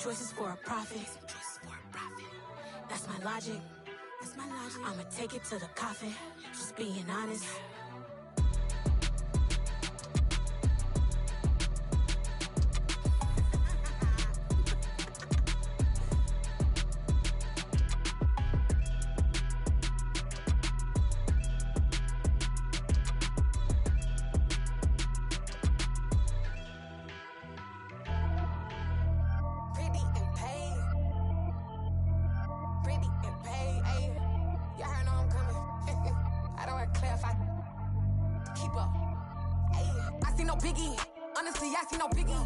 choices for a profit. That's my logic. I'ma take it to the coffin. Just being honest. Honestly, I see no biggie.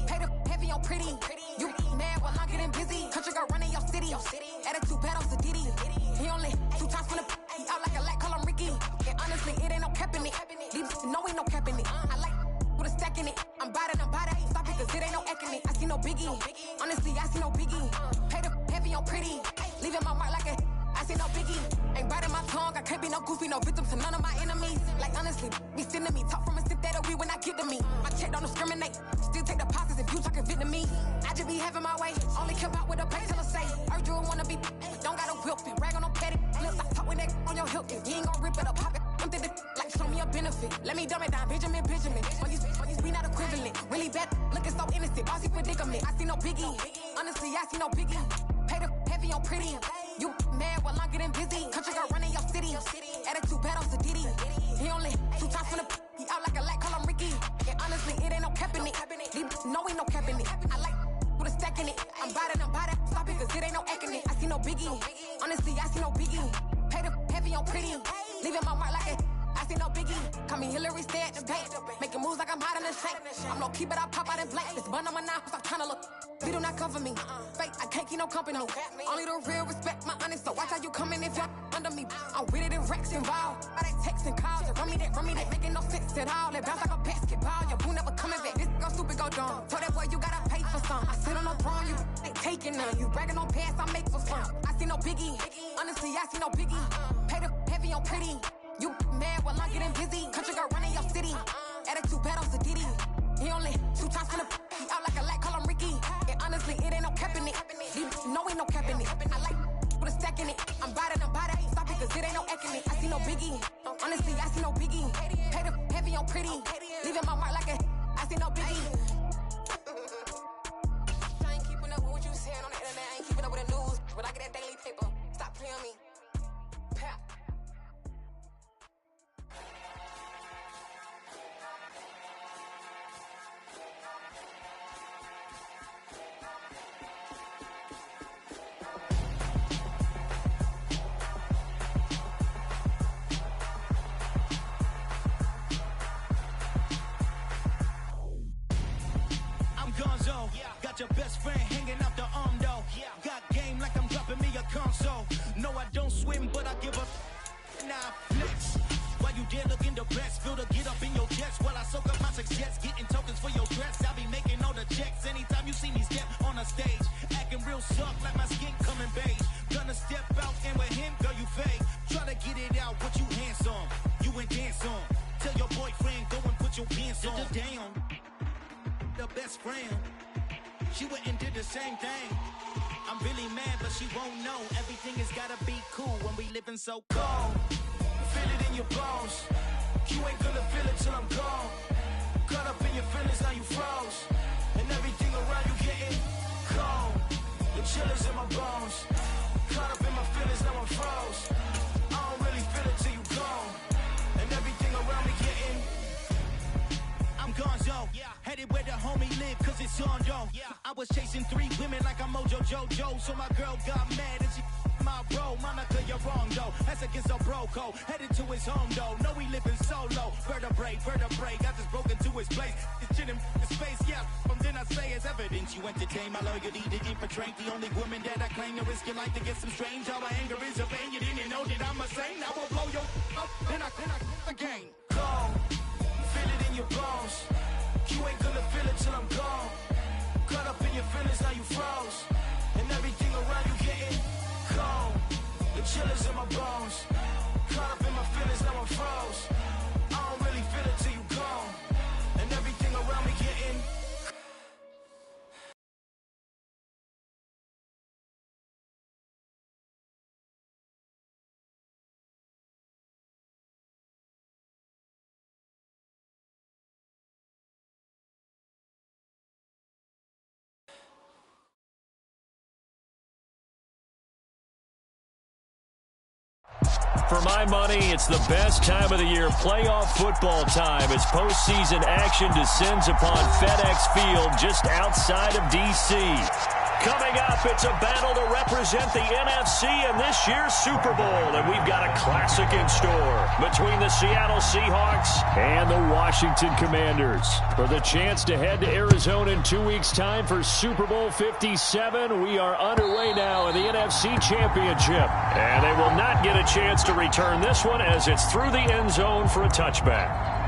Pay the heavy on pretty. You mad while I'm getting busy. Country girl running your city. Attitude bad on Diddy. He only 2 times from the he out like a light, call him Ricky. And honestly, it ain't no cap in it. These know ain't no cap in it. I like with a stack in it. I'm bad. Stop it, cause it ain't no eck in it. I see no biggie. Honestly, I see no biggie. Pay the heavy on pretty. Leaving my mark like a I see no biggie. Ain't biting my tongue. I can't be no goofy, no victim to none of my enemies. Like honestly, be sending me talk from a sip that'll be when I get to me. My check don't discriminate. Still take deposits if you talking Vietnamese. I just be having my way. Only care about what the pay tell her say. Heard you wanna be, don't gotta whip it. Rag on no petty. Lips like talk with that on your hip. If you ain't gon' rip it up, pop it. I'm thinking like show me a benefit. Let me dumb it down, Benjamin. When you we not equivalent. Really bad, looking so innocent. Bossy predicament. I see no biggie. Honestly, I see no biggie. Pay the heavy on pretty. You mad while I'm getting busy. Country girl running your city. Attitude bad on Diddy. He only 2 times from the he out like a light, call him Ricky. And honestly, it ain't no cap in it. No, ain't no cap in it. I like with a stack in it. I'm bad. Stop it, cause it ain't no eck in it. I see no biggie. Honestly, I see no biggie. Pay the heavy on pretty. Leaving my mark like a I see no biggie. Call me Hillary, stay at the bank. Making moves like I'm hot in the shank. I'm low key, but I pop out in blank. This bun on my knife, stop trying to look. They do not cover me. Fake, I can't keep no company. Only the real respect my honest. So watch how you coming if you're under me. I'm with it in Rex involved. By they texting calls and run me that. Making no sense at all. They bounce like a basketball. Your boo never coming back. This go stupid, go dumb. Told that boy you gotta pay for some. I sit on no throne, you ain't taking none. You bragging on past, I make for fun. I see no biggie. Honestly, I see no biggie. Pay the heavy on pretty. You mad while I'm getting busy. Country girl running your city. Attitude bad on Diddy. He only 2 times from the he out like a light, call him Ricky. And honestly, it ain't no cap in it. No, ain't no cap in it. I like with a stack in it. I'm bad. Stop it, cause it ain't no eck in it. I see no biggie. Honestly, I see no biggie. Pay the heavy on pretty. Leaving my mark like a I see no biggie. I ain't keeping up with what you saying on the internet. I ain't keeping up with the news. But I get that daily paper. Stop playing on me. Pap. Got your best friend hanging out the arm though. Got game like I'm dropping me a console. No, I don't swim, but I give up. Nah, flex. While you there looking depressed, feel the get up in your chest while I soak up my success. Getting tokens for your dress, I'll be making all the checks. Anytime you see me step on a stage, acting real soft like my skin coming beige. Gonna step out and with him, girl, you fake. Try to get it out, but you handsome. You ain't dance on. Tell your boyfriend, go and put your pants on. Down. The best friend. She went and did the same thing. I'm really mad, but she won't know. Everything has gotta be cool when we living so cold. Feel it in your bones. You ain't gonna feel it till I'm gone. Caught up in your feelings, now you froze. And everything around you getting cold. The chillers in my bones. Caught up in my feelings, now I'm froze. I don't really feel it till you gone. And everything around me getting I'm gonzo, headed where the homie live, cause it's on though. I was chasing 3 women like I'm Mojo Jojo, so my girl got mad and she my bro. Monica, you're wrong though, that's against a bro code. Headed to his home though, no we living solo. Vertebrae, got this broken to his place. It's shit in space, from then I say it's evidence. You entertain my loyalty to infiltrate. The only woman that I claim to risk your life to get some strange. All my anger is a pain, you didn't know that I'm a saint. Now I'll blow your up, then I again. gone. Feel it in your bones. You ain't gonna feel it till I'm gone. Caught up in your feelings, now you froze. And everything around you getting cold. The chillers in my bones. Caught up in my feelings, now I'm froze. I don't really feel it till you gone. And everything around me getting For my money, it's the best time of the year, playoff football time, as postseason action descends upon FedEx Field just outside of D.C. Coming up, it's a battle to represent the NFC in this year's Super Bowl, and we've got a classic in store between the Seattle Seahawks and the Washington Commanders. For the chance to head to Arizona in 2 weeks' time for Super Bowl 57, we are underway now in the NFC Championship. And they will not get a chance to return this one as it's through the end zone for a touchback.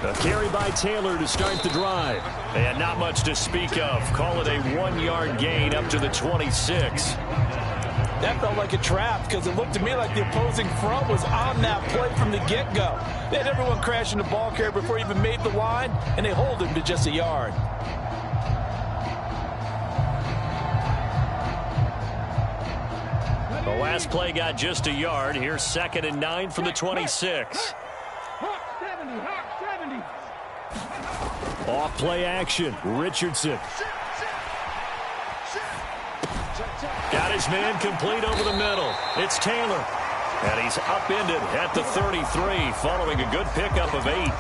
A carry by Taylor to start the drive. And not much to speak of. Call it a 1-yard gain up to the 26. That felt like a trap because it looked to me like the opposing front was on that play from the get-go. They had everyone crashing the ball carrier before he even made the line, and they hold him to just a yard. The last play got just a yard. Here's 2nd and 9 from the 26. Off play action. Richardson. Got his man complete over the middle. It's Taylor. And he's upended at the 33 following a good pickup of 8.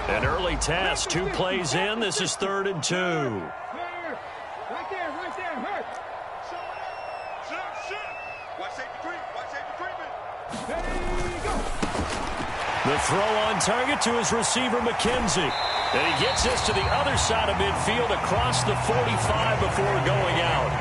An early task, 2 plays in. This is 3rd and 2. Right there, hurt. Watch safety treatment. There you go. The throw on target to his receiver, McKenzie. And he gets this to the other side of midfield across the 45 before going out.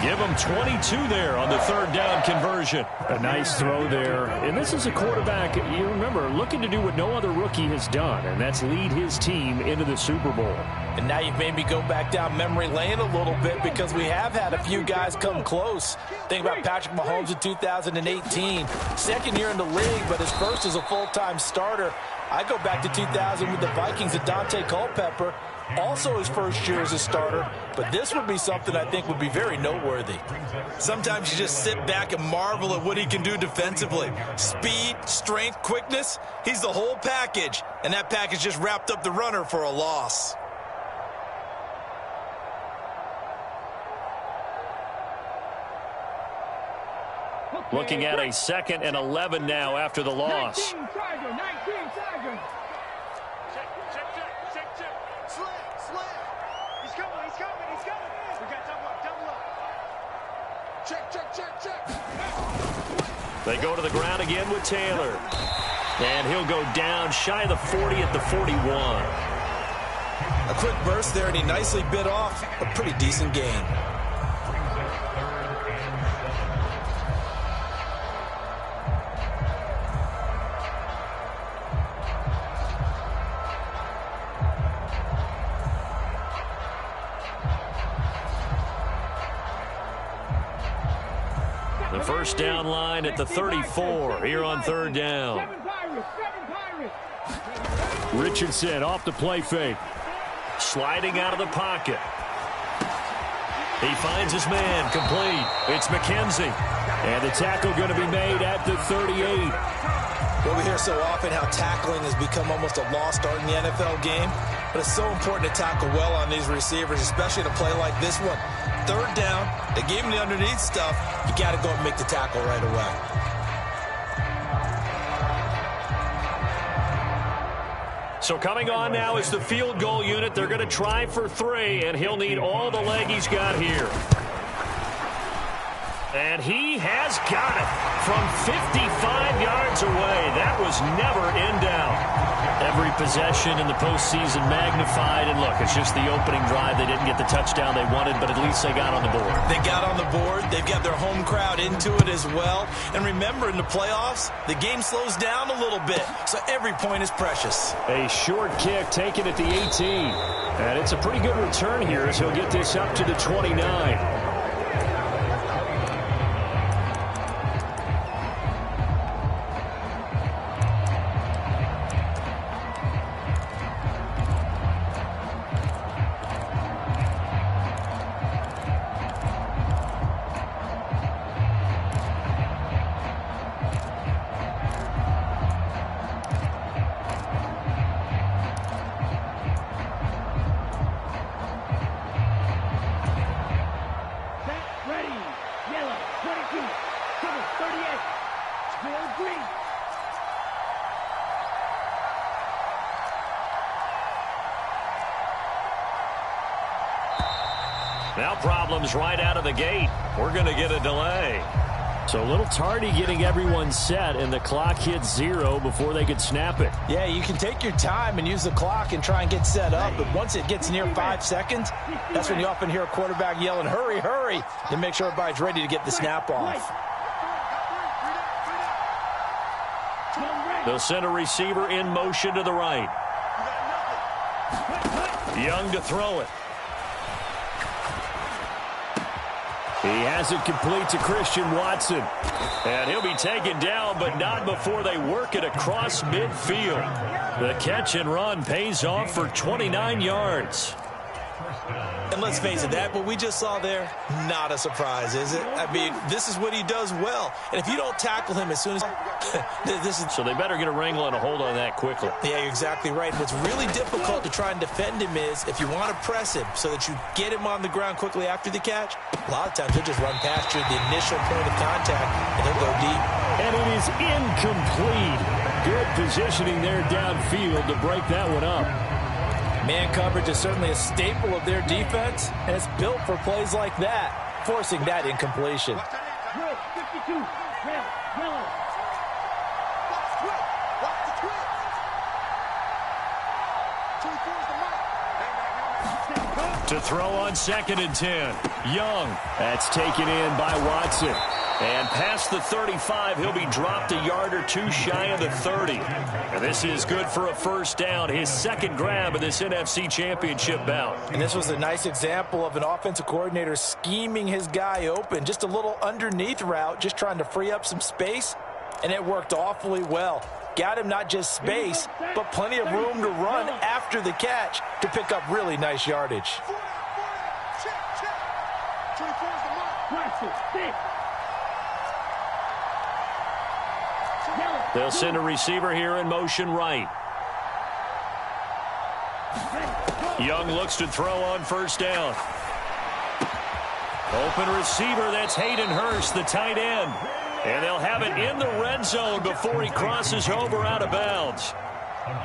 Give him 22 there on the 3rd down conversion. A nice throw there. And this is a quarterback, you remember, looking to do what no other rookie has done, and that's lead his team into the Super Bowl. And now you've made me go back down memory lane a little bit because we have had a few guys come close. Think about Patrick Mahomes in 2018. 2nd year in the league, but his first as a full-time starter. I go back to 2000 with the Vikings and Dante Culpepper. Also his first year as a starter, but this would be something I think would be very noteworthy. Sometimes you just sit back and marvel at what he can do defensively. Speed, strength, quickness, he's the whole package, and that package just wrapped up the runner for a loss. Looking at a 2nd and 11 now after the loss. 19 Tiger. Slam. He's coming. We got double up. Check. They go to the ground again with Taylor. And he'll go down shy of the 40 at the 41. A quick burst there, and he nicely bit off a pretty decent gain. The first down line at the 34 here on 3rd down. Richardson off the play fake. Sliding out of the pocket. He finds his man complete. It's McKenzie. And the tackle going to be made at the 38. Well, we hear so often how tackling has become almost a lost art in the NFL game. But it's so important to tackle well on these receivers, especially in a play like this one. 3rd down, they gave him the underneath stuff. You got to go and make the tackle right away. So coming on now is the field goal unit. They're going to try for 3, and he'll need all the leg he's got here. And he has got it from 55 yards away. That was never in doubt. Every possession in the postseason magnified. And look, it's just the opening drive. They didn't get the touchdown they wanted, but at least they got on the board. They got on the board. They've got their home crowd into it as well. And remember, in the playoffs, the game slows down a little bit, so every point is precious. A short kick taken at the 18. And it's a pretty good return here as he'll get this up to the 29. Now problems right out of the gate. We're going to get a delay. So a little tardy getting everyone set, and the clock hits 0 before they could snap it. Yeah, you can take your time and use the clock and try and get set up, but once it gets near 5 seconds, that's when you often hear a quarterback yelling, hurry, hurry, to make sure everybody's ready to get the snap off. They'll send a receiver in motion to the right. Young to throw it. He has it complete to Christian Watson. And he'll be taken down, but not before they work it across midfield. The catch and run pays off for 29 yards. And let's face it, that what we just saw there, not a surprise, is it? I mean, this is what he does well. And if you don't tackle him as soon as... So they better get a wrangle and a hold on that quickly. Yeah, you're exactly right. What's really difficult to try and defend him is if you want to press him so that you get him on the ground quickly after the catch, a lot of times he'll just run past you at the initial point of contact, and he'll go deep. And it is incomplete. Good positioning there downfield to break that one up. Man coverage is certainly a staple of their defense, and it's built for plays like that, forcing that incompletion. To throw on 2nd and 10. Young. That's taken in by Watson. And past the 35, he'll be dropped a yard or two shy of the 30. And this is good for a first down, his second grab of this NFC Championship bout. And this was a nice example of an offensive coordinator scheming his guy open. Just a little underneath route, just trying to free up some space, and it worked awfully well. Got him not just space, but plenty of room to run after the catch to pick up really nice yardage. They'll send a receiver here in motion right. Young looks to throw on first down. Open receiver, that's Hayden Hurst, the tight end. And they'll have it in the red zone before he crosses over out of bounds.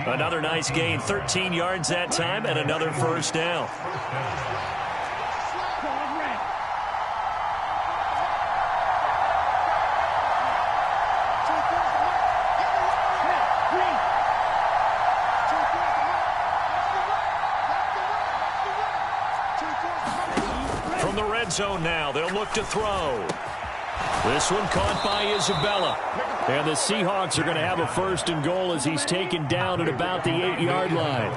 Another nice gain, 13 yards that time, and another first down. From the red zone now, they'll look to throw. This one caught by Isabella. And the Seahawks are going to have a 1st and goal as he's taken down at about the 8-yard line.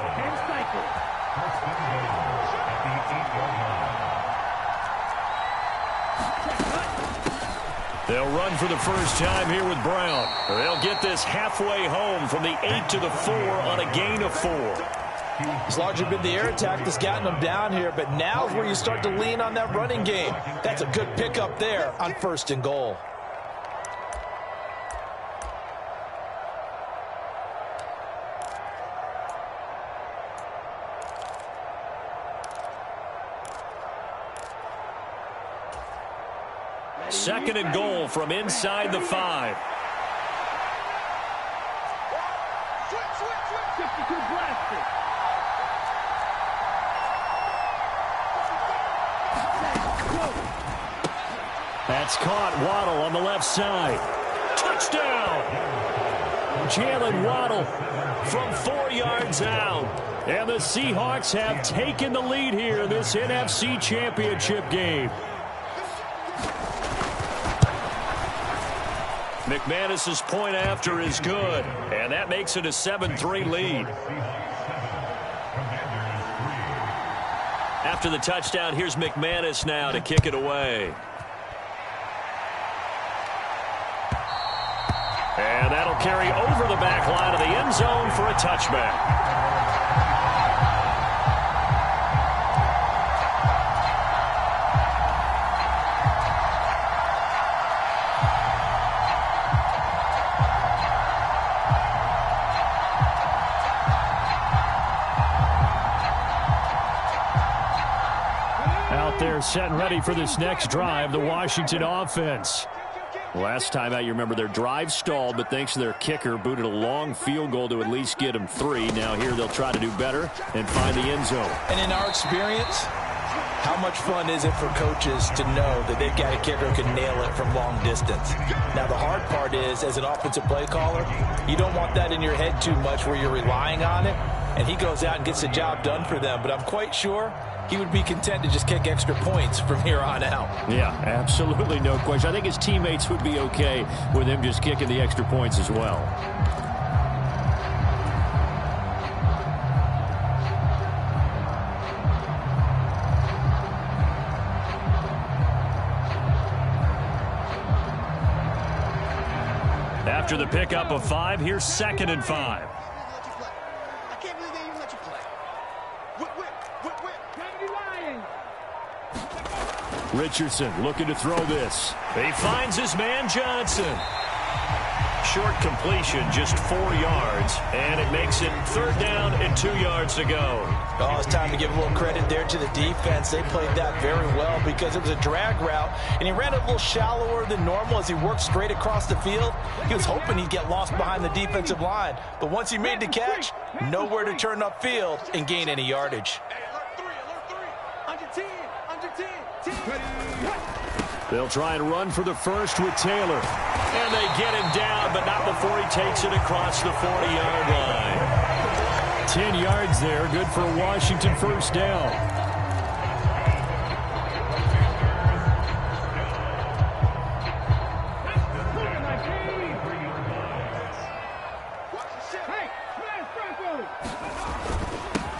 They'll run for the first time here with Brown. They'll get this halfway home from the 8 to the 4 on a gain of 4. It's largely been the air attack that's gotten them down here, but now is where you start to lean on that running game. That's a good pickup there on 1st and goal. Second and goal from inside the 5. That's caught. Waddle on the left side. Touchdown! Jalen Waddle from 4 yards out. And the Seahawks have taken the lead here in this NFC Championship game. McManus's point after is good, and that makes it a 7-3 lead. After the touchdown, here's McManus now to kick it away. And that'll carry over the back line of the end zone for a touchback. Out there set and ready for this next drive, the Washington offense. Last time out, you remember their drive stalled, but thanks to their kicker, booted a long field goal to at least get them 3. Now here they'll try to do better and find the end zone. And in our experience, how much fun is it for coaches to know that they've got a kicker who can nail it from long distance? Now the hard part is, as an offensive play caller, you don't want that in your head too much where you're relying on it, and he goes out and gets the job done for them. But I'm quite sure he would be content to just kick extra points from here on out. Yeah, absolutely, no question. I think his teammates would be okay with him just kicking the extra points as well. After the pickup of 5, here's 2nd and 5. Richardson looking to throw this. He finds his man Johnson. Short completion, just 4 yards, and it makes it 3rd down and 2 yards to go. Oh, it's time to give a little credit there to the defense. They played that very well because it was a drag route, and he ran a little shallower than normal as he worked straight across the field. He was hoping he'd get lost behind the defensive line, but once he made the catch, nowhere to turn upfield and gain any yardage. They'll try and run for the first with Taylor. And they get him down, but not before he takes it across the 40-yard line. 10 yards there, good for a Washington first down.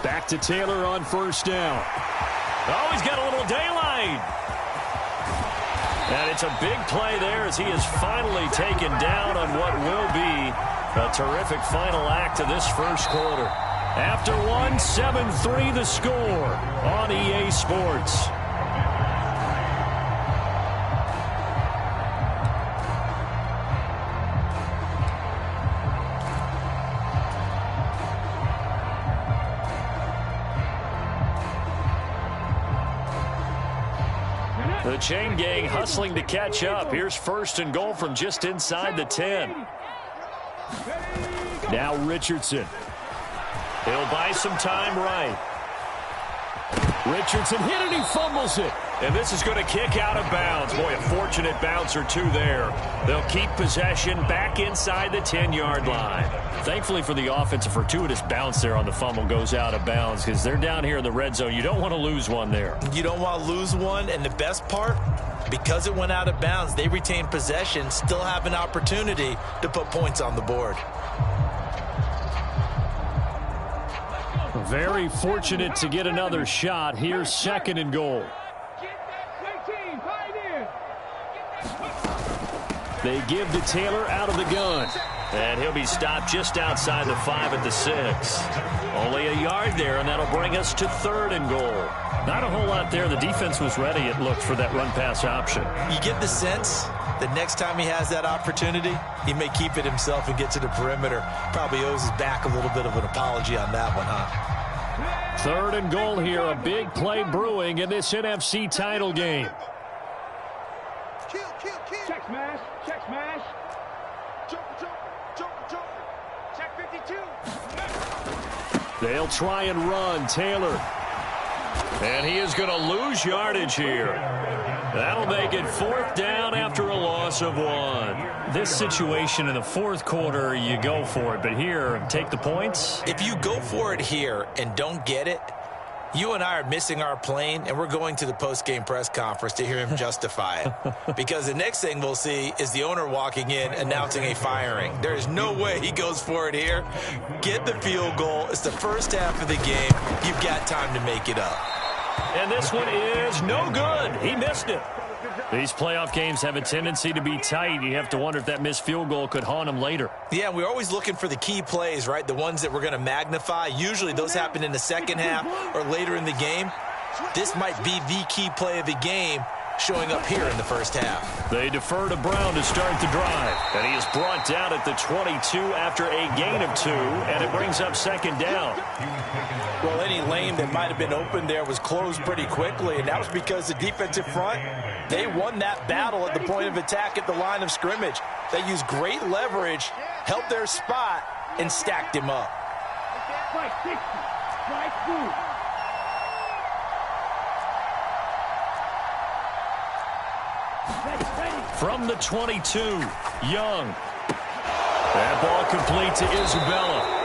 Back to Taylor on first down. Oh, he's got a little daylight. And it's a big play there as he is finally taken down on what will be a terrific final act of this first quarter. After 1, 7-3 the score on EA Sports. The chain gang hustling to catch up. Here's 1st and goal from just inside the 10. Now Richardson. He'll buy some time right. Richardson hit it, he fumbles it. And this is going to kick out of bounds. Boy, a fortunate bounce or 2 there. They'll keep possession back inside the 10-yard line. Thankfully for the offense, a fortuitous bounce there on the fumble goes out of bounds because they're down here in the red zone. You don't want to lose one there. You don't want to lose one, and the best part, because it went out of bounds, they retain possession, still have an opportunity to put points on the board. Very fortunate to get another shot. Here's 2nd and goal. They give to Taylor out of the gun. And he'll be stopped just outside the 5 at the 6. Only a yard there, and that'll bring us to 3rd and goal. Not a whole lot there. The defense was ready, it looked, for that run-pass option. You get the sense that next time he has that opportunity, he may keep it himself and get to the perimeter. Probably owes his back a little bit of an apology on that one, huh? 3rd and goal here. A big play brewing in this NFC title game. Check smash. Check smash. Jump. Check 52. They'll try and run. Taylor. And he is going to lose yardage here. That'll make it 4th down after a loss of 1. This situation in the 4th quarter, you go for it. But here, take the points. If you go for it here and don't get it, you and I are missing our plane, and we're going to the post-game press conference to hear him justify it. Because the next thing we'll see is the owner walking in announcing a firing. There is no way he goes for it here. Get the field goal. It's the first half of the game. You've got time to make it up. And this one is no good. He missed it. These playoff games have a tendency to be tight. You have to wonder if that missed field goal could haunt him later. Yeah, we're always looking for the key plays, right? The ones that we're going to magnify. Usually those happen in the second half or later in the game. This might be the key play of the game showing up here in the first half. They defer to Brown to start the drive. And he is brought down at the 22 after a gain of 2, and it brings up 2nd down. Well, any lane that might have been open there was closed pretty quickly, and that was because the defensive front, they won that battle at the point of attack at the line of scrimmage. They used great leverage, held their spot, and stacked him up. From the 22, Young. That ball complete to Isabella.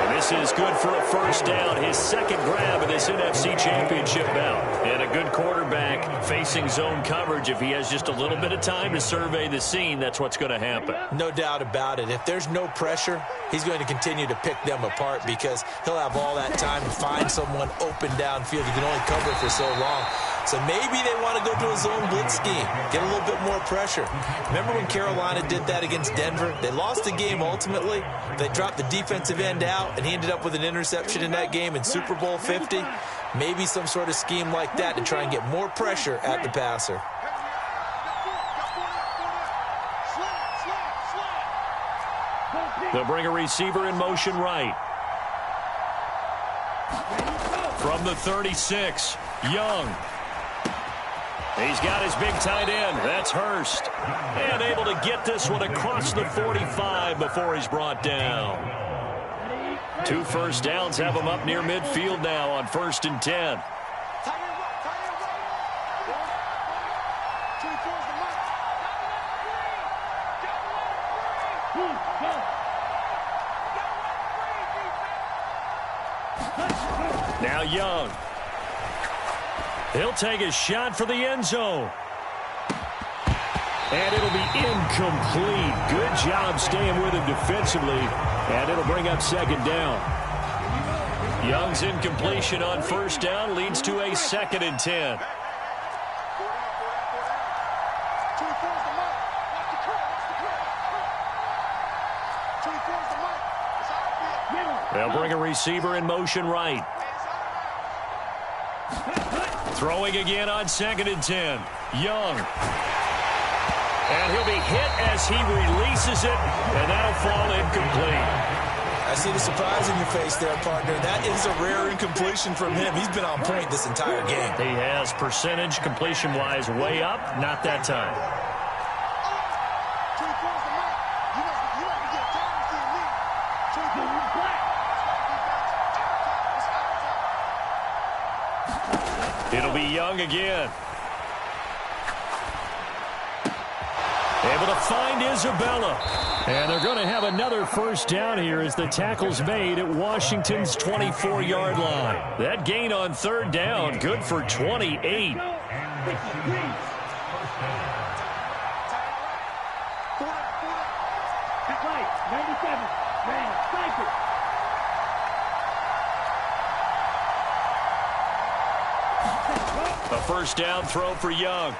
And this is good for a 1st down, his 2nd grab of this NFC Championship bout. And a good quarterback facing zone coverage. If he has just a little bit of time to survey the scene, that's what's going to happen. No doubt about it. If there's no pressure, he's going to continue to pick them apart because he'll have all that time to find someone open downfield. He can only cover for so long. So maybe they want to go to a zone blitz scheme, get a little bit more pressure. Remember when Carolina did that against Denver? They lost the game ultimately. They dropped the defensive end out, and he ended up with an interception in that game in Super Bowl 50. Maybe some sort of scheme like that to try and get more pressure at the passer. They'll bring a receiver in motion right. From the 36, Young. He's got his big tight end. That's Hurst. And able to get this one across the 45 before he's brought down. 2 1st downs have him up near midfield now on 1st and 10. Now Young. He'll take a shot for the end zone. And it'll be incomplete. Good job staying with him defensively. And it'll bring up 2nd down. Young's incompletion on 1st down leads to a 2nd and 10. They'll bring a receiver in motion right. Throwing again on 2nd and 10. Young. And he'll be hit as he releases it, and that'll fall incomplete. I see the surprise in your face there, partner. That is a rare incompletion from him. He's been on point this entire game. He has percentage completion-wise way up, not that time. It'll be Young again. Able to find Isabella. And they're going to have another 1st down here as the tackle's made at Washington's 24-yard line. That gain on 3rd down, good for 28. A 1st down throw for Young.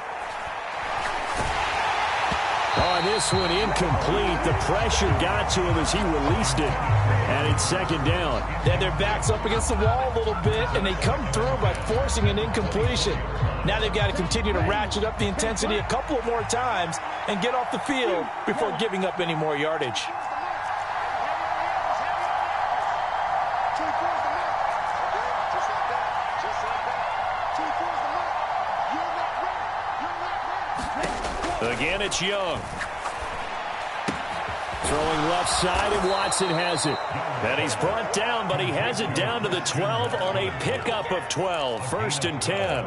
On this one, incomplete. The pressure got to him as he released it. And it's 2nd down. Then their back's up against the wall a little bit, and they come through by forcing an incompletion. Now they've got to continue to ratchet up the intensity a couple of more times and get off the field before giving up any more yardage. Again, it's Young. Throwing left side, and Watson has it. And he's brought down, but he has it down to the 12 on a pickup of 12. 1st and 10.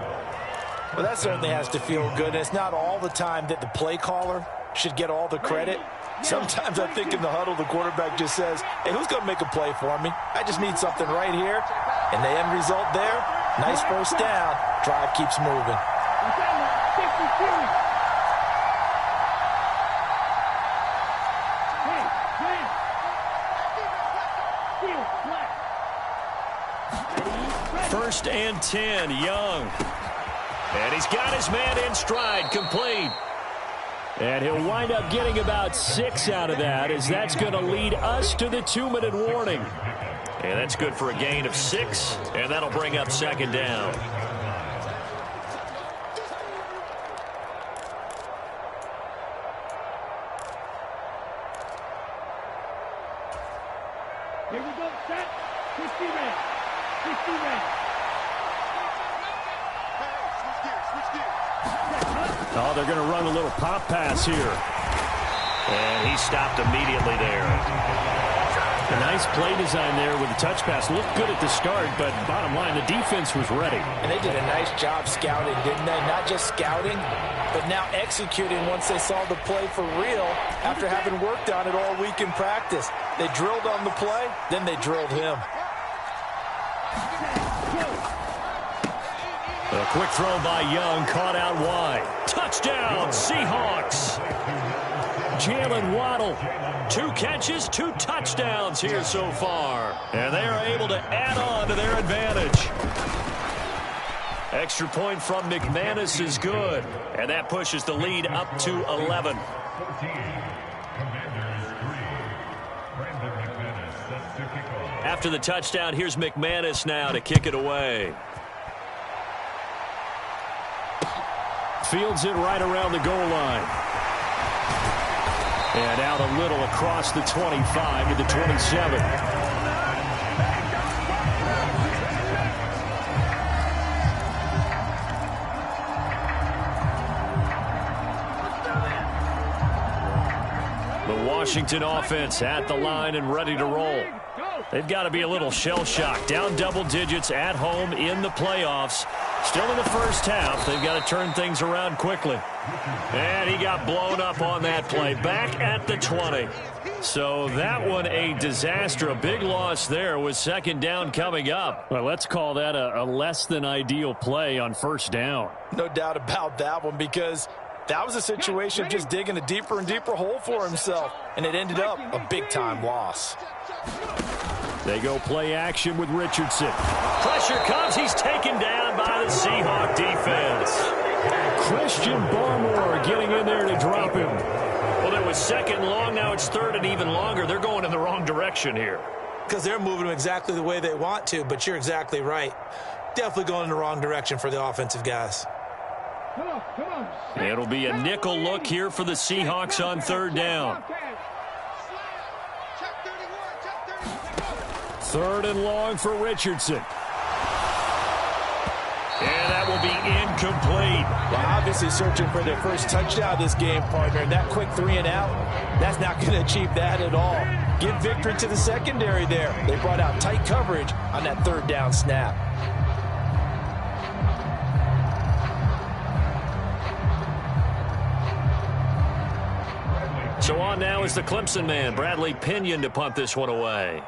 Well, that certainly has to feel good. It's not all the time that the play caller should get all the credit. Sometimes I think in the huddle, the quarterback just says, hey, who's going to make a play for me? I just need something right here. And the end result there, nice first down. Drive keeps moving. First and 10, Young. And he's got his man in stride, complete. And he'll wind up getting about 6 out of that, as that's going to lead us to the 2-minute warning. And that's good for a gain of 6, and that'll bring up 2nd down. Here we go, set. 50 red. 50 red. Oh, they're going to run a little pop pass here. And he stopped immediately there. A nice play design there with the touch pass. Looked good at the start, but bottom line, the defense was ready. And they did a nice job scouting, didn't they? Not just scouting, but now executing once they saw the play for real after having worked on it all week in practice. They drilled on the play, then they drilled him. A quick throw by Young, caught out wide. Touchdown, Seahawks. Jalen Waddle, 2 catches, 2 touchdowns here so far. And they are able to add on to their advantage. Extra point from McManus is good. And that pushes the lead up to 11. After the touchdown, here's McManus now to kick it away. Fields it right around the goal line. And out a little across the 25 to the 27. The Washington offense at the line and ready to roll. They've got to be a little shell-shocked. Down double digits at home in the playoffs. Still in the first half. They've got to turn things around quickly. And he got blown up on that play. Back at the 20. So that one a disaster. A big loss there with 2nd down coming up. Well, let's call that a less than ideal play on 1st down. No doubt about that one, because that was a situation of just digging a deeper and deeper hole for himself. And it ended up a big-time loss. They go play action with Richardson. Pressure comes. He's taken down by the Seahawk defense. Christian Barmore getting in there to drop him. Well, it was 2nd long. Now it's 3rd and even longer. They're going in the wrong direction here. Because they're moving them exactly the way they want to, but you're exactly right. Definitely going in the wrong direction for the offensive guys. Come on. It'll be a nickel look here for the Seahawks on 3rd down. 3rd and long for Richardson. And that will be incomplete. Well, obviously searching for their first touchdown this game, partner. And that quick 3 and out, that's not going to achieve that at all. Give victory to the secondary there. They brought out tight coverage on that 3rd down snap. So on now is the Clemson man, Bradley Pinion, to punt this one away.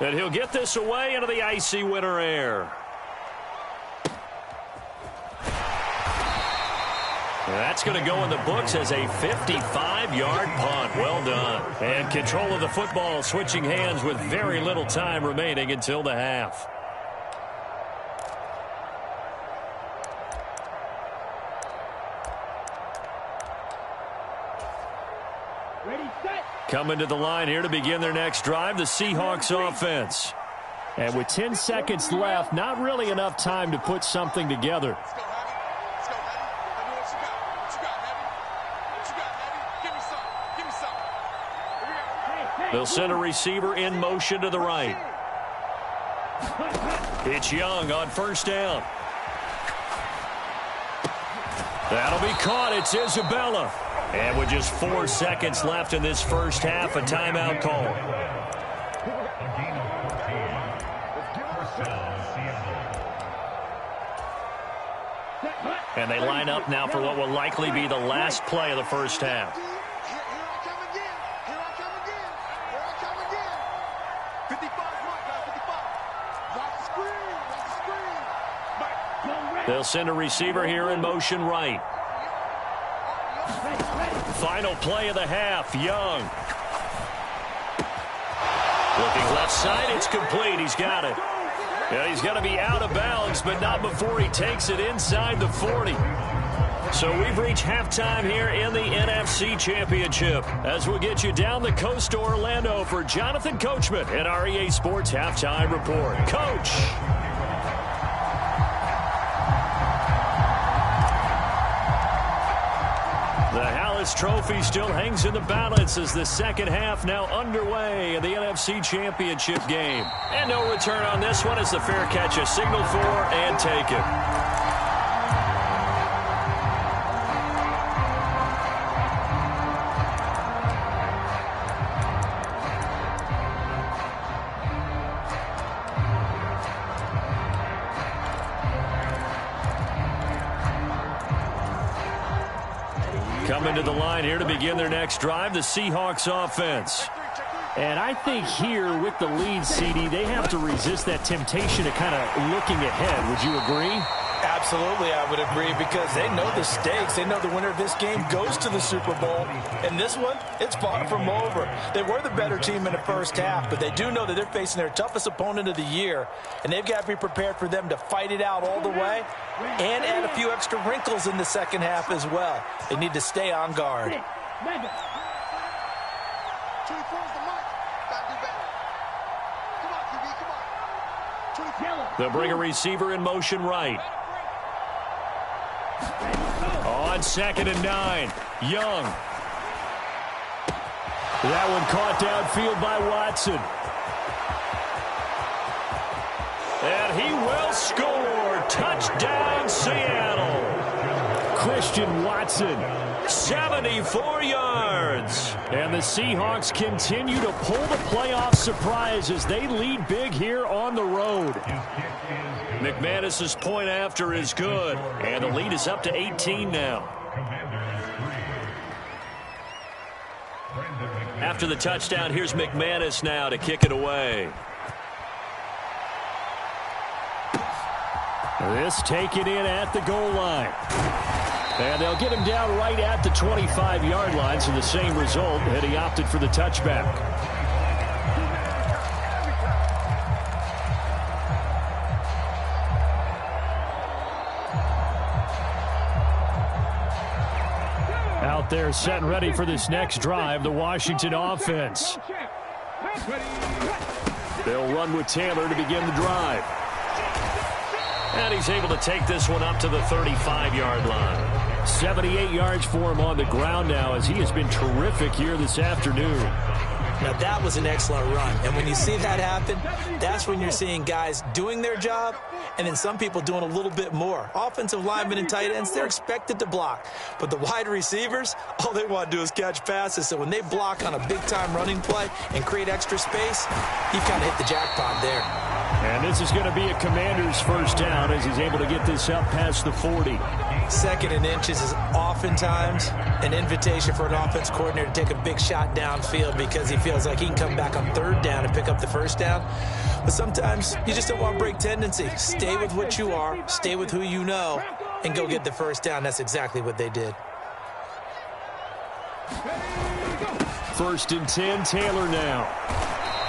And he'll get this away into the icy winter air. And that's going to go in the books as a 55-yard punt. Well done. And control of the football switching hands with very little time remaining until the half. Coming to the line here to begin their next drive, the Seahawks offense. And with 10 seconds left, not really enough time to put something together. They'll send a receiver in motion to the right. It's Young on 1st down. That'll be caught. It's Isabella. And with just 4 seconds left in this first half, a timeout call. And they line up now for what will likely be the last play of the first half. They'll send a receiver here in motion right. Final play of the half, Young. Looking left side, it's complete. He's got it. Yeah, he's going to be out of bounds, but not before he takes it inside the 40. So we've reached halftime here in the NFC Championship as we'll get you down the coast to Orlando for Jonathan Coachman at our EA Sports Halftime Report. Coach! The Hallis Trophy still hangs in the balance as the second half now underway in the NFC Championship game. And no return on this one as the fair catch is signaled for and taken. Coming to the line here to begin their next drive, the Seahawks offense. And I think here with the lead, CD, they have to resist that temptation to kind of looking ahead. Would you agree? Absolutely, I would agree, because they know the stakes. They know the winner of this game goes to the Super Bowl. And this one, it's far from over. They were the better team in the first half, but they do know that they're facing their toughest opponent of the year, and they've got to be prepared for them to fight it out all the way and add a few extra wrinkles in the second half as well. They need to stay on guard. They'll bring a receiver in motion right. On 2nd and 9, Young. That one caught downfield by Watson. And he will score. Touchdown, Seattle. Christian Watson. 74 yards. And the Seahawks continue to pull the playoff surprise as they lead big here on the road. McManus's point after is good. And the lead is up to 18 now. After the touchdown, here's McManus now to kick it away. This taken in at the goal line. And they'll get him down right at the 25-yard line, so the same result, and he opted for the touchback. Out there set and ready for this next drive, the Washington offense. They'll run with Taylor to begin the drive. And he's able to take this one up to the 35-yard line. 78 yards for him on the ground now as he has been terrific here this afternoon. Now, that was an excellent run. And when you see that happen, that's when you're seeing guys doing their job and then some people doing a little bit more. Offensive linemen and tight ends, they're expected to block. But the wide receivers, all they want to do is catch passes. So when they block on a big-time running play and create extra space, you've kind of hit the jackpot there. And this is going to be a Commander's first down as he's able to get this up past the 40. 2nd and inches is oftentimes an invitation for an offense coordinator to take a big shot downfield because he feels like he can come back on 3rd down and pick up the first down. But sometimes you just don't want to break tendency. Stay with what you are, stay with who you know, and go get the first down. That's exactly what they did. 1st and 10, Taylor now.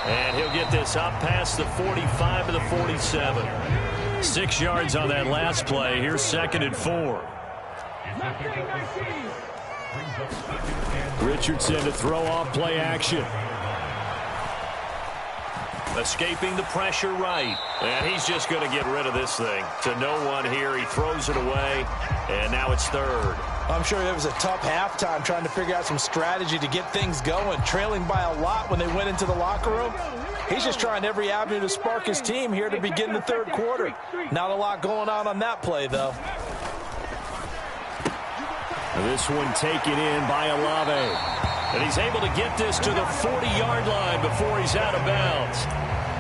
And he'll get this up past the 45 to the 47. 6 yards on that last play. Here's 2nd and 4. Richardson to throw off play action. Escaping the pressure right. And he's just going to get rid of this thing. To no one here. He throws it away. And now it's 3rd. I'm sure it was a tough halftime trying to figure out some strategy to get things going, trailing by a lot when they went into the locker room. He's just trying every avenue to spark his team here to begin the 3rd quarter. Not a lot going on that play, though. This one taken in by Olave. And he's able to get this to the 40-yard line before he's out of bounds.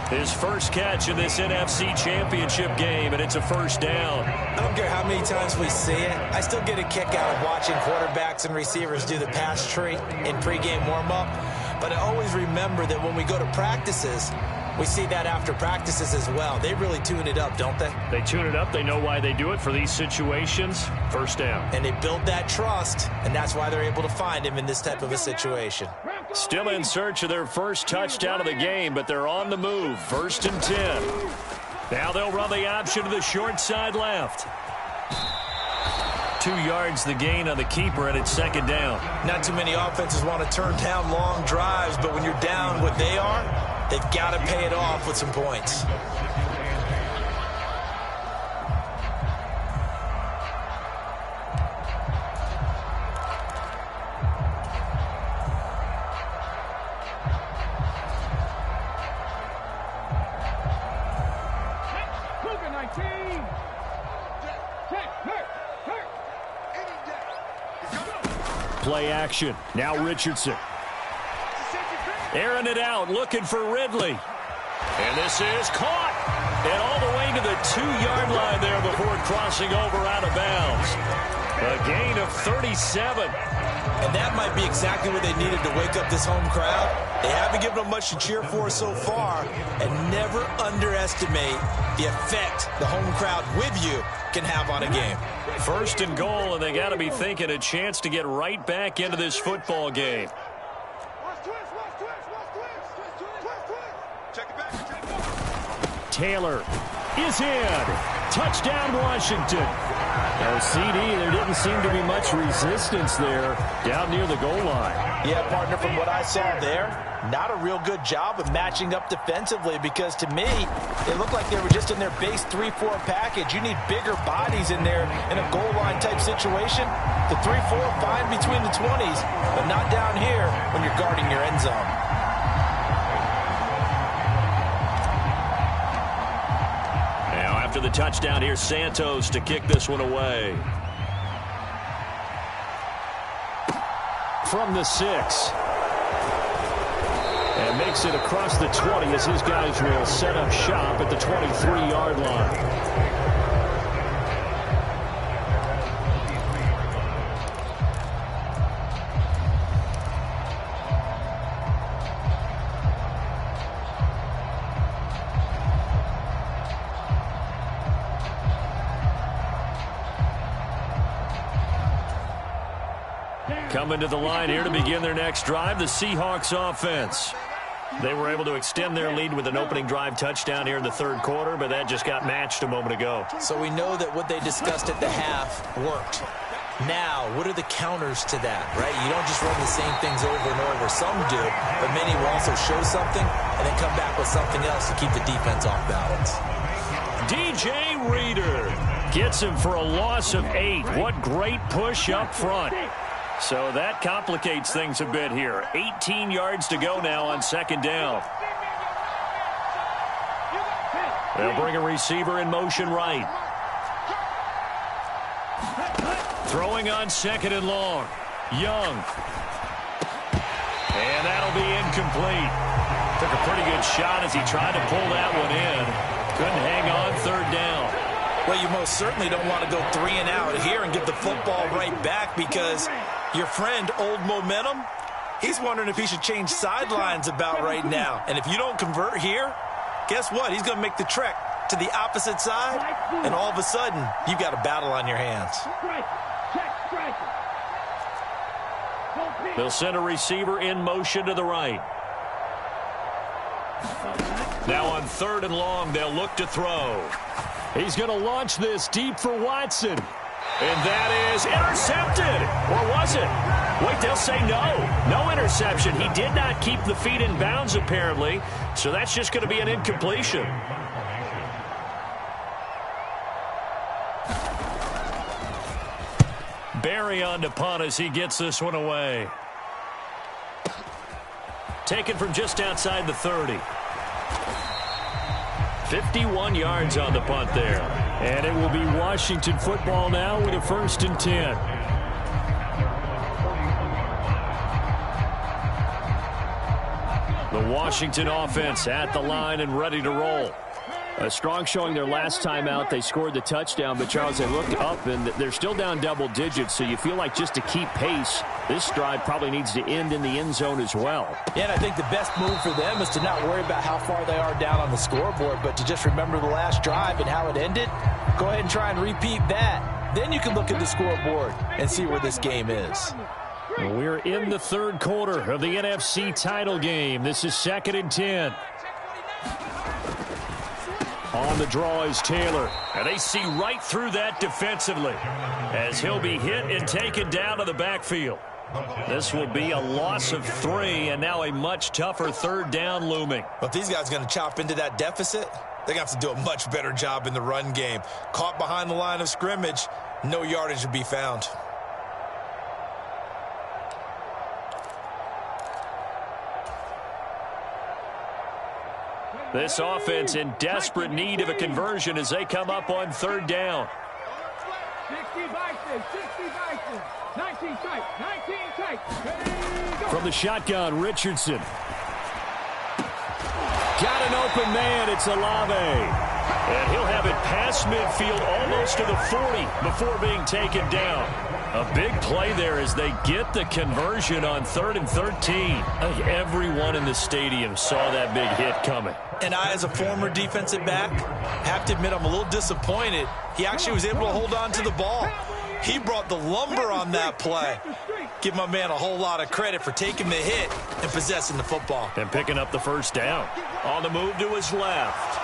His first catch in this NFC Championship game, and it's a first down. I don't care how many times we see it. I still get a kick out of watching quarterbacks and receivers do the pass tree in pregame warm-up. But I always remember that when we go to practices, we see that after practices as well. They really tune it up, don't they? They tune it up. They know why they do it for these situations. First down. And they build that trust, and that's why they're able to find him in this type of a situation. Still in search of their first touchdown of the game, but they're on the move. 1st and 10. Now they'll run the option to the short side left. 2 yards the gain on the keeper, and it's 2nd down. Not too many offenses want to turn down long drives, but when you're down what they are, they've got to pay it off with some points. Play action. Now Richardson. Airing it out, looking for Ridley. And this is caught. And all the way to the 2-yard line there before crossing over out of bounds. A gain of 37. And that might be exactly what they needed to wake up this home crowd. They haven't given them much to cheer for so far. And never underestimate the effect the home crowd with you can have on a game. 1st and goal, and they got to be thinking a chance to get right back into this football game. Taylor is in. Touchdown, Washington. Oh, CD, there didn't seem to be much resistance there down near the goal line. Yeah, partner, from what I saw there, not a real good job of matching up defensively because to me, it looked like they were just in their base 3-4 package. You need bigger bodies in there in a goal line type situation. The 3-4 fine between the 20s, but not down here when you're guarding your end zone. After the touchdown, here's Santos to kick this one away. From the 6. And makes it across the 20 as his guys will set up shop at the 23-yard line. Coming to the line here to begin their next drive, the Seahawks offense. They were able to extend their lead with an opening drive touchdown here in the 3rd quarter, but that just got matched a moment ago. So we know that what they discussed at the half worked. Now, what are the counters to that, right? You don't just run the same things over and over. Some do, but many will also show something and then come back with something else to keep the defense off balance. DJ Reader gets him for a loss of 8. What great push up front. So that complicates things a bit here. 18 yards to go now on 2nd down. They'll bring a receiver in motion right. Throwing on 2nd and long. Young. And that'll be incomplete. Took a pretty good shot as he tried to pull that one in. Couldn't hang on 3rd down. Well, you most certainly don't want to go 3 and out here and get the football right back because your friend, Old Momentum, he's wondering if he should change sidelines about right now. And if you don't convert here, guess what? He's going to make the trek to the opposite side, and all of a sudden, you've got a battle on your hands. They'll send a receiver in motion to the right. Now on 3rd and long, they'll look to throw. He's going to launch this deep for Watson. And that is intercepted. Or was it? Wait, they'll say no. No interception. He did not keep the feet in bounds, apparently. So that's just going to be an incompletion. Barry on to punt as he gets this one away. Taken from just outside the 30. 51 yards on the punt there. And it will be Washington football now with a 1st and 10. The Washington offense at the line and ready to roll. A strong showing their last time out. They scored the touchdown, but Charles, they looked up and they're still down double digits, so you feel like just to keep pace, this drive probably needs to end in the end zone as well. Yeah, and I think the best move for them is to not worry about how far they are down on the scoreboard, but to just remember the last drive and how it ended. Go ahead and try and repeat that. Then you can look at the scoreboard and see where this game is. We're in the third quarter of the NFC title game. This is 2nd and 10. On the draw is Taylor. And they see right through that defensively as he'll be hit and taken down to the backfield. This will be a loss of 3, and now a much tougher 3rd down looming. But these guys are going to chop into that deficit. They're going to have to do a much better job in the run game. Caught behind the line of scrimmage, no yardage to be found. This offense in desperate need of a conversion as they come up on 3rd down. 19 tight. From the shotgun, Richardson. Got an open man. It's Olave. And he'll have it past midfield almost to the 40 before being taken down. A big play there as they get the conversion on 3rd and 13. I think everyone in the stadium saw that big hit coming. And I, as a former defensive back, have to admit I'm a little disappointed. He actually was able to hold on to the ball. He brought the lumber on that play. Give my man a whole lot of credit for taking the hit and possessing the football. And picking up the 1st down. On the move to his left.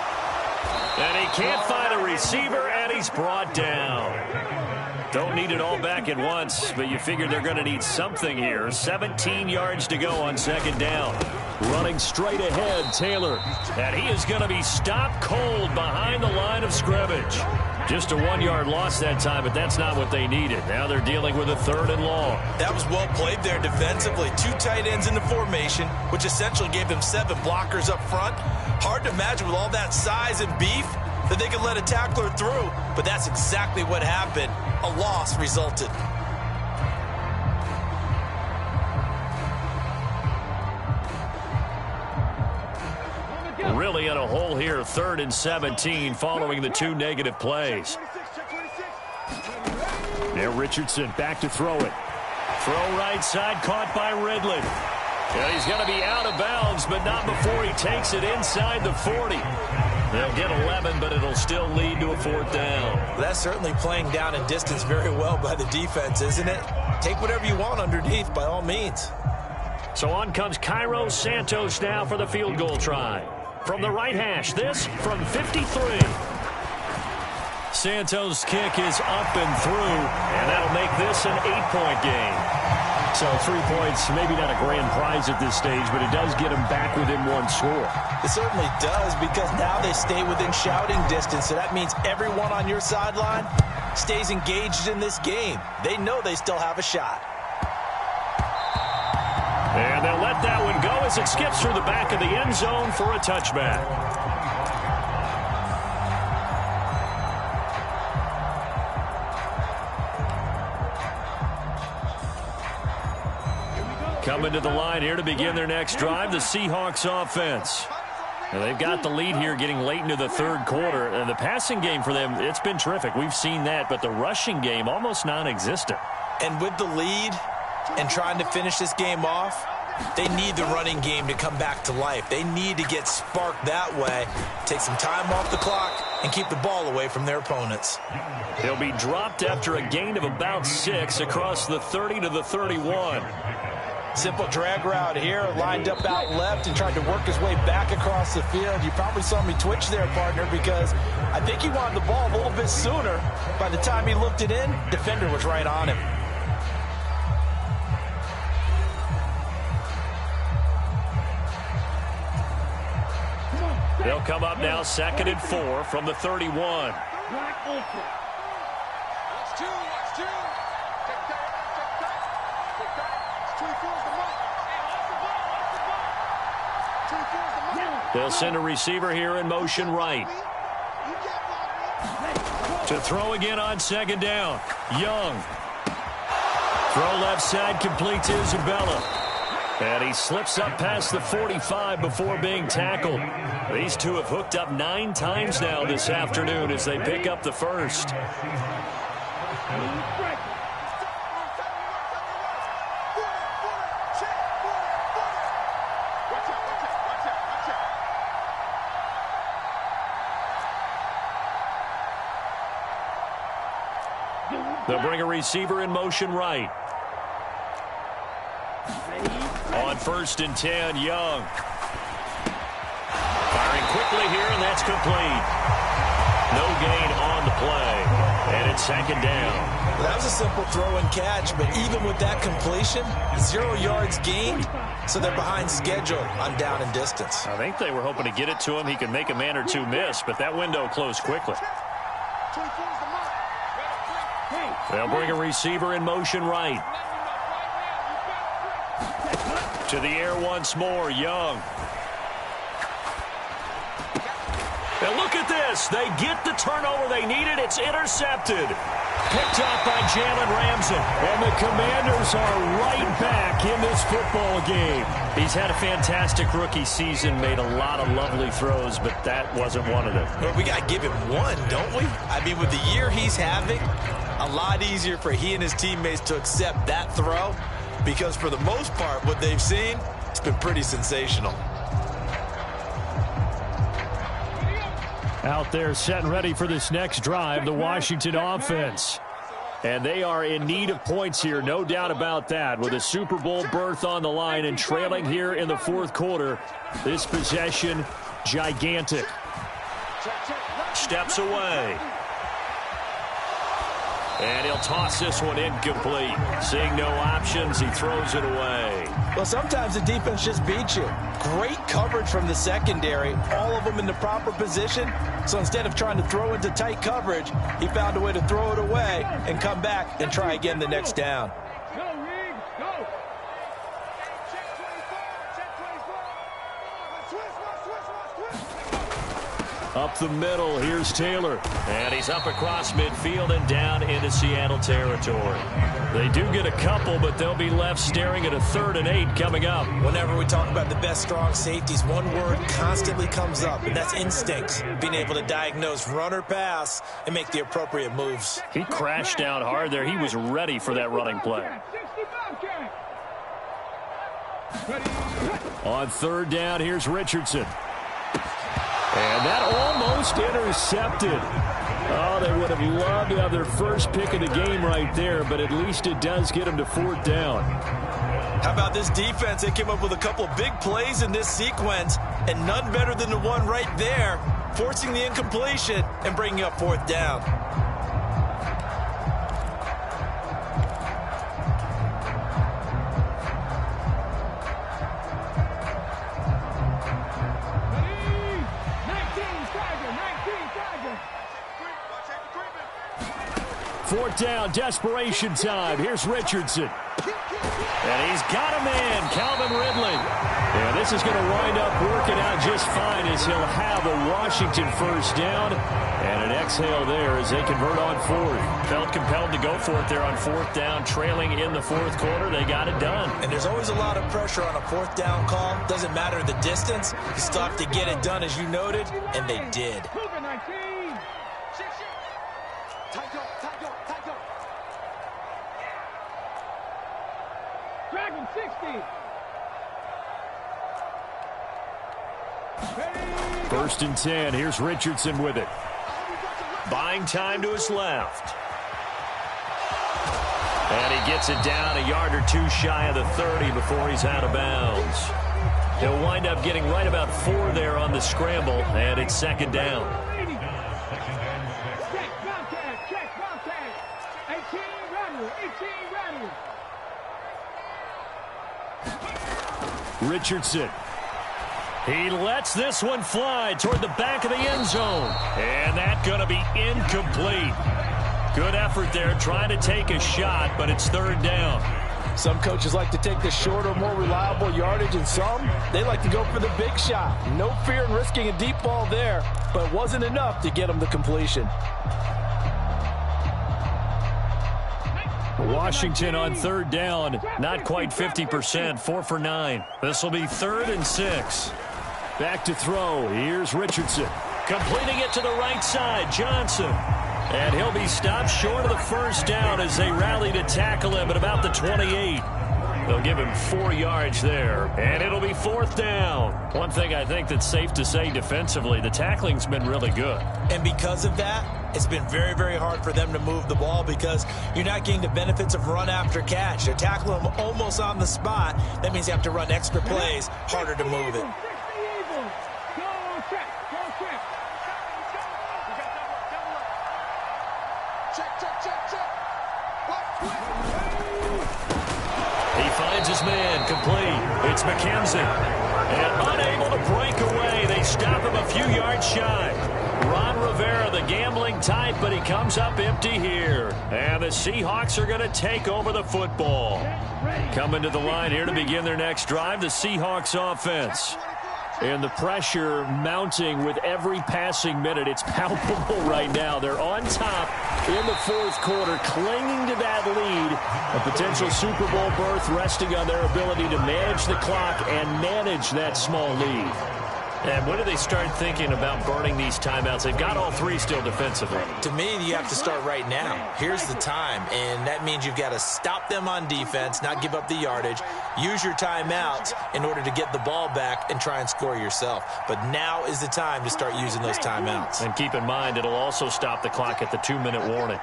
And he can't find a receiver, and he's brought down. Don't need it all back at once, but you figure they're going to need something here. 17 yards to go on 2nd down. Running straight ahead, Taylor. And he is going to be stopped cold behind the line of scrimmage. Just a 1-yard loss that time, but that's not what they needed. Now they're dealing with a 3rd and long. That was well played there defensively. 2 tight ends in the formation, which essentially gave them 7 blockers up front. Hard to imagine with all that size and beef that they could let a tackler through, but that's exactly what happened. A loss resulted. Really in a hole here, 3rd and 17 following the 2 negative plays. Now Richardson back to throw it. Throw right side, caught by Ridley. And he's going to be out of bounds, but not before he takes it inside the 40. They'll get 11, but it'll still lead to a 4th down. That's certainly playing down in distance very well by the defense, isn't it? Take whatever you want underneath, by all means. So on comes Cairo Santos now for the field goal try. From the right hash, this from 53. Santos' kick is up and through, and that'll make this an 8-point game. So 3 points, maybe not a grand prize at this stage, but it does get them back within 1 score. It certainly does, because now they stay within shouting distance, so that means everyone on your sideline stays engaged in this game. They know they still have a shot. And they'll let that one go as it skips through the back of the end zone for a touchback. Coming to the line here to begin their next drive, the Seahawks offense. And they've got the lead here getting late into the 3rd quarter. And the passing game for them, it's been terrific. We've seen that, but the rushing game almost non-existent. And with the lead and trying to finish this game off, they need the running game to come back to life. They need to get sparked that way, take some time off the clock, and keep the ball away from their opponents. He'll be dropped after a gain of about 6 across the 30 to the 31. Simple drag route here, lined up out left and tried to work his way back across the field. You probably saw me twitch there, partner, because I think he wanted the ball a little bit sooner. By the time he looked it in, defender was right on him. They'll come up now 2nd and 4 from the 31. Watch 2. They'll send a receiver here in motion right. To throw again on 2nd down. Young. Throw left side, complete to Isabella. And he slips up past the 45 before being tackled. These two have hooked up 9 times now this afternoon as they pick up the first. They'll bring a receiver in motion right. On 1st and 10, Young. Firing quickly here, and that's complete. No gain on the play. And it's 2nd down. Well, that was a simple throw and catch, but even with that completion, 0 yards gained, so they're behind schedule on down and distance. I think they were hoping to get it to him. He could make a man or two miss, but that window closed quickly. They'll bring a receiver in motion right. To the air once more, Young. And look at this. They get the turnover they needed. It's intercepted. Picked up by Jalen Ramsey. And the Commanders are right back in this football game. He's had a fantastic rookie season, made a lot of lovely throws, but that wasn't one of them. Well, we got to give him one, don't we? I mean, with the year he's having, a lot easier for he and his teammates to accept that throw because for the most part, what they've seen, it's been pretty sensational. Out there set and ready for this next drive, the Washington offense. And they are in need of points here, no doubt about that. With a Super Bowl berth on the line and trailing here in the 4th quarter, this possession, gigantic. Steps away. And he'll toss this one incomplete. Seeing no options, he throws it away. Well, sometimes the defense just beats you. Great coverage from the secondary, all of them in the proper position. So instead of trying to throw into tight coverage, he found a way to throw it away and come back and try again the next down. Up the middle, here's Taylor. And he's up across midfield and down into Seattle territory. They do get a couple, but they'll be left staring at a 3rd and 8 coming up. Whenever we talk about the best strong safeties, one word constantly comes up, and that's instincts. Being able to diagnose run or pass and make the appropriate moves. He crashed down hard there. He was ready for that running play. On 3rd down, here's Richardson. And that almost intercepted. Oh, they would have loved to have their first pick of the game right there, but at least it does get them to 4th down. How about this defense? They came up with a couple of big plays in this sequence, and none better than the one right there, forcing the incompletion and bringing up 4th down. Fourth down, desperation time. Here's Richardson. And he's got a man, Calvin Ridley. Yeah, this is going to wind up working out just fine as he'll have a Washington first down. And an exhale there as they convert on 4th. Felt compelled to go for it there on 4th down, trailing in the 4th quarter. They got it done. And there's always a lot of pressure on a 4th down call. Doesn't matter the distance. You still have to get it done, as you noted, and they did. Dragon 60. 1st and 10. Here's Richardson with it. Buying time to his left. And he gets it down a yard or two shy of the 30 before he's out of bounds. He'll wind up getting right about 4 there on the scramble, and it's 2nd down. Check, contact. 18 runner. Richardson. He lets this one fly toward the back of the end zone. And that's going to be incomplete. Good effort there, trying to take a shot, but it's 3rd down. Some coaches like to take the shorter, more reliable yardage, and some, they like to go for the big shot. No fear in risking a deep ball there, but it wasn't enough to get them the completion. Washington on third down, not quite 50%, 4 for 9. This will be 3rd and 6. Back to throw. Here's Richardson. Completing it to the right side, Johnson. And he'll be stopped short of the first down as they rally to tackle him at about the 28. They'll give him 4 yards there, and it'll be 4th down. One thing I think that's safe to say defensively, the tackling's been really good. And because of that, it's been very, very hard for them to move the ball because you're not getting the benefits of run after catch. They're tackling them almost on the spot. That means you have to run extra plays, harder to move it. He finds his man, complete. It's McKenzie. And unable to break away, they stop him a few yards shy. Ron Rivera, the gambling type, but he comes up empty here. And the Seahawks are going to take over the football. Coming to the line here to begin their next drive, the Seahawks offense. And the pressure mounting with every passing minute. It's palpable right now. They're on top in the 4th quarter, clinging to that lead. A potential Super Bowl berth resting on their ability to manage the clock and manage that small lead. And when do they start thinking about burning these timeouts? They've got all 3 still defensively. To me, you have to start right now. Here's the time, and that means you've got to stop them on defense, not give up the yardage, use your timeouts in order to get the ball back and try and score yourself. But now is the time to start using those timeouts. And keep in mind, it'll also stop the clock at the 2-minute warning.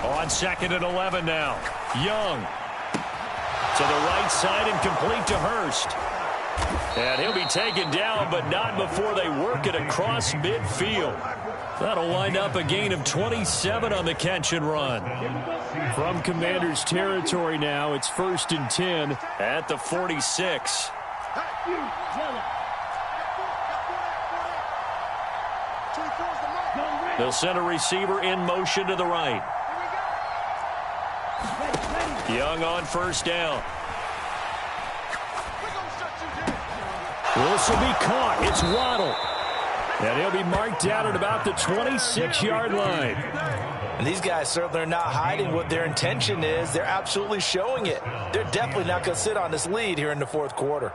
On 2nd and 11 now. Young to the right side and complete to Hurst. And he'll be taken down, but not before they work it across midfield. That'll wind up a gain of 27 on the catch and run. From Commander's territory now, it's 1st and 10 at the 46. They'll send a receiver in motion to the right. Young on 1st down. This will be caught. It's Waddle. And he'll be marked down at about the 26-yard line. And these guys certainly are not hiding what their intention is. They're absolutely showing it. They're definitely not going to sit on this lead here in the 4th quarter.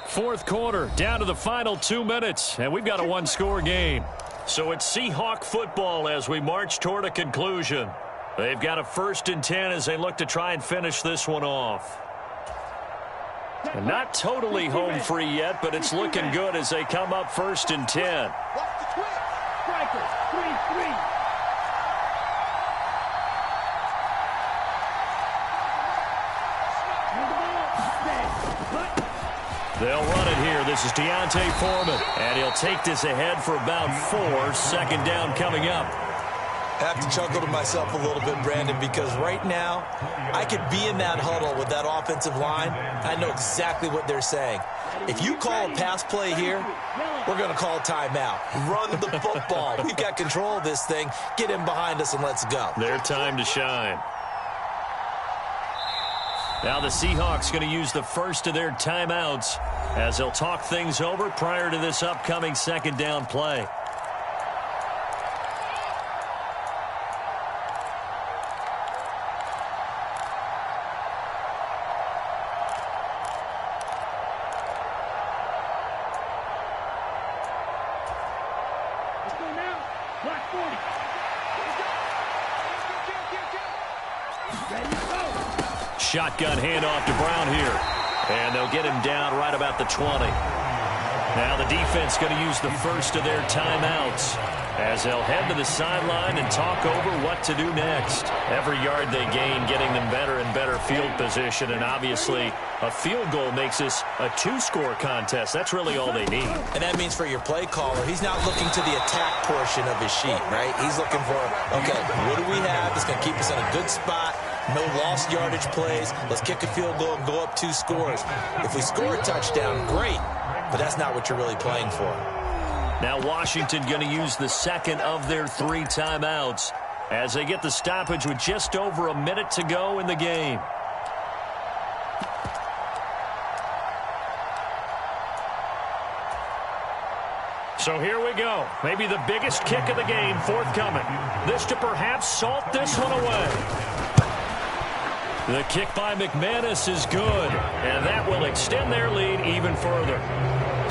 4th quarter, down to the final 2 minutes, and we've got a 1-score game. So it's Seahawk football as we march toward a conclusion. They've got a 1st and 10 as they look to try and finish this one off. And not totally home free yet, but it's looking good as they come up 1st and 10. They'll run it here. This is Deontay Foreman, and he'll take this ahead for about 4. 2nd down coming up. I have to chuckle to myself a little bit, Brandon, because right now I could be in that huddle with that offensive line. I know exactly what they're saying. If you call a pass play here, we're going to call a timeout. Run the football. We've got control of this thing. Get in behind us and let's go. Their time to shine. Now the Seahawks going to use the first of their timeouts as they'll talk things over prior to this upcoming 2nd down play. Shotgun handoff to Brown here. And they'll get him down right about the 20. Now the defense going to use the first of their timeouts as they'll head to the sideline and talk over what to do next. Every yard they gain getting them better and better field position, and obviously a field goal makes this a 2-score contest. That's really all they need. And that means for your play caller, he's not looking to the attack portion of his sheet, right? He's looking for, okay, what do we have that's going to keep us in a good spot? No lost yardage plays. Let's kick a field goal and go up 2 scores. If we score a touchdown, great. But that's not what you're really playing for. Now Washington going to use the 2nd of their 3 timeouts as they get the stoppage with just over a minute to go in the game. So here we go. Maybe the biggest kick of the game forthcoming. This to perhaps salt this one away. The kick by McManus is good, and that will extend their lead even further.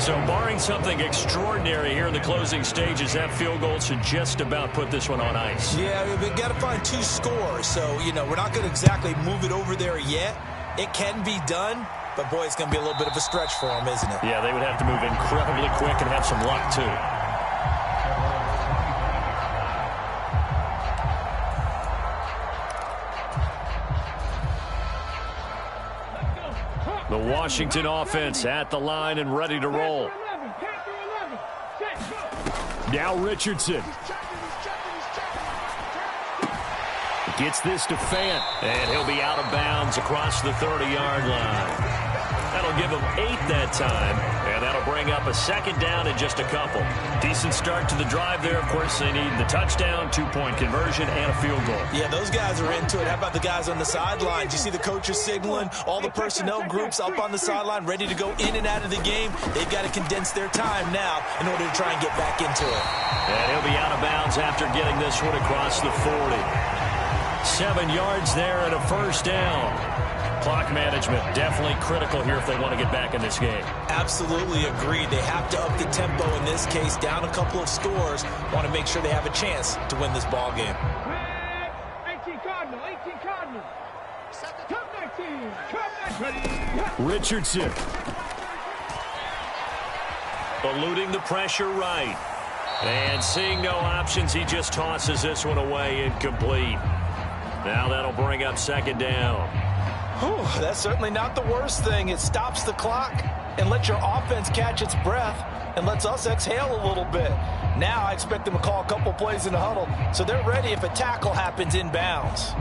So barring something extraordinary here in the closing stages, that field goal should just about put this one on ice. Yeah, we've got to find 2 scores. So, you know, we're not going to exactly move it over there yet. It can be done, but, boy, it's going to be a little bit of a stretch for them, isn't it? Yeah, they would have to move incredibly quick and have some luck, too. The Washington offense at the line and ready to roll. Now Richardson. Gets this to Fant, and he'll be out of bounds across the 30-yard line. That'll give him 8 that time, and that'll bring up a second down in just a couple. Decent start to the drive there. Of course, they need the touchdown, 2-point conversion, and a field goal. Yeah, those guys are into it. How about the guys on the sidelines? You see the coaches signaling, all the personnel groups up on the sideline ready to go in and out of the game. They've got to condense their time now in order to try and get back into it. And he'll be out of bounds after getting this one across the 40. 7 yards there and a first down. Clock management definitely critical here if they want to get back in this game. Absolutely agreed. They have to up the tempo in this case, down a couple of scores. Want to make sure they have a chance to win this ball game. 18 Cardinal, 18 Cardinal. Come 19, Richardson. Eluding the pressure right. And seeing no options, he just tosses this one away, incomplete. Now that'll bring up second down. Whew, that's certainly not the worst thing. It stops the clock and lets your offense catch its breath and lets us exhale a little bit. Now I expect them to call a couple plays in the huddle, so they're ready if a tackle happens inbounds.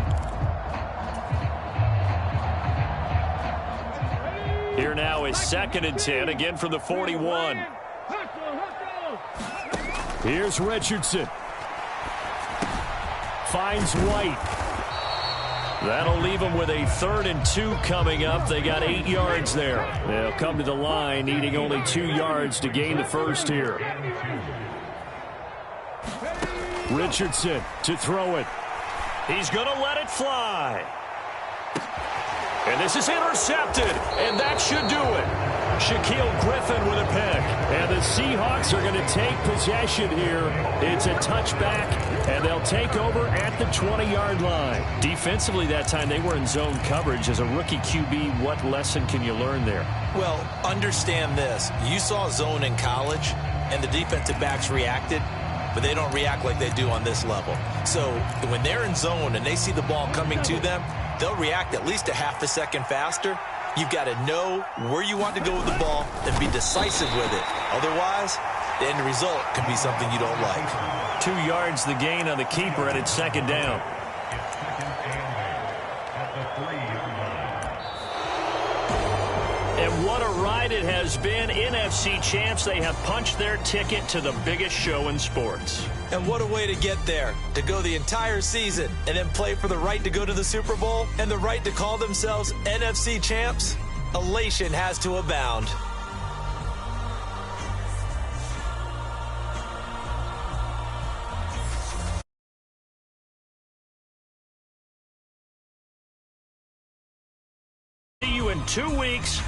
Here now is 2nd and 10, again from the 41. Here's Richardson. Finds White. That'll leave them with a 3rd and 2 coming up. They got 8 yards there. They'll come to the line, needing only 2 yards to gain the first here. Richardson to throw it. He's going to let it fly. And this is intercepted, and that should do it. Shaquille Griffin with a pick. And the Seahawks are going to take possession here. It's a touchback, and they'll take over at the 20-yard line. Defensively that time, they were in zone coverage. As a rookie QB, what lesson can you learn there? Well, understand this. You saw zone in college, and the defensive backs reacted, but they don't react like they do on this level. So when they're in zone and they see the ball coming to them, they'll react at least a half a second faster. You've got to know where you want to go with the ball and be decisive with it. Otherwise, the end result can be something you don't like. 2 yards the gain on the keeper, and it's second down. And what a ride it has been. NFC champs, they have punched their ticket to the biggest show in sports. And what a way to get there, to go the entire season and then play for the right to go to the Super Bowl and the right to call themselves NFC champs. Elation has to abound. See you in 2 weeks